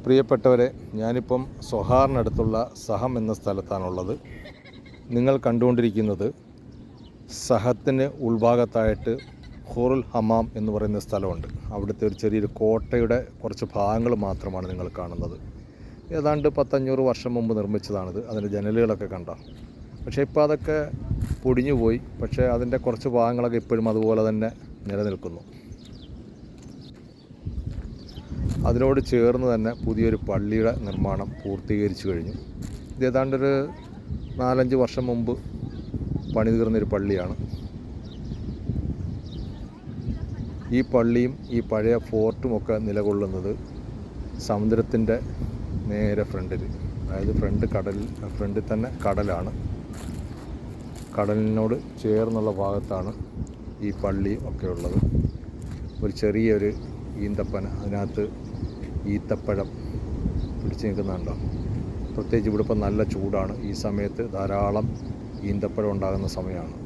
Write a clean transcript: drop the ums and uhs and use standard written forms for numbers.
പ്രിയപ്പെട്ടവരെ, ഞാനിപ്പം സൊഹാറിനടുത്തുള്ള സഹം എന്ന സ്ഥലത്താണുള്ളത്. നിങ്ങൾ കണ്ടുകൊണ്ടിരിക്കുന്നത് സഹത്തിന് ഉൾഭാഗത്തായിട്ട് ഹുറുൽ ഹമാം എന്ന് പറയുന്ന സ്ഥലമുണ്ട്. അവിടുത്തെ ഒരു ചെറിയൊരു കോട്ടയുടെ കുറച്ച് ഭാഗങ്ങൾ മാത്രമാണ് നിങ്ങൾ കാണുന്നത്. ഏതാണ്ട് 100-500 വർഷം മുമ്പ് നിർമ്മിച്ചതാണിത്. അതിൻ്റെ ജനലുകളൊക്കെ കണ്ടോ. പക്ഷേ ഇപ്പോൾ അതൊക്കെ പൊടിഞ്ഞു പോയി. പക്ഷേ അതിൻ്റെ കുറച്ച് ഭാഗങ്ങളൊക്കെ ഇപ്പോഴും അതുപോലെ തന്നെ നിലനിൽക്കുന്നു. അതിനോട് ചേർന്ന് തന്നെ പുതിയൊരു പള്ളിയുടെ നിർമ്മാണം പൂർത്തീകരിച്ചു കഴിഞ്ഞു. ഇത് ഏതാണ്ടൊരു 4-5 വർഷം മുമ്പ് പണി തീർന്നൊരു പള്ളിയാണ്. ഈ പള്ളിയും ഈ പഴയ ഫോർട്ടും ഒക്കെ നിലകൊള്ളുന്നത് സമുദ്രത്തിൻ്റെ നേരെ ഫ്രണ്ടിൽ, അതായത് ഫ്രണ്ടിൽ തന്നെ കടലാണ്. കടലിനോട് ചേർന്നുള്ള ഭാഗത്താണ് ഈ പള്ളി ഒക്കെ ഉള്ളത്. ഒരു ചെറിയൊരു ഈന്തപ്പന, അതിനകത്ത് ഈത്തപ്പഴം പിടിച്ച് നിൽക്കുന്നുണ്ടോ. പ്രത്യേകിച്ച് ഇവിടെ ഇപ്പം നല്ല ചൂടാണ്. ഈ സമയത്ത് ധാരാളം ഈന്തപ്പഴം ഉണ്ടാകുന്ന സമയമാണ്.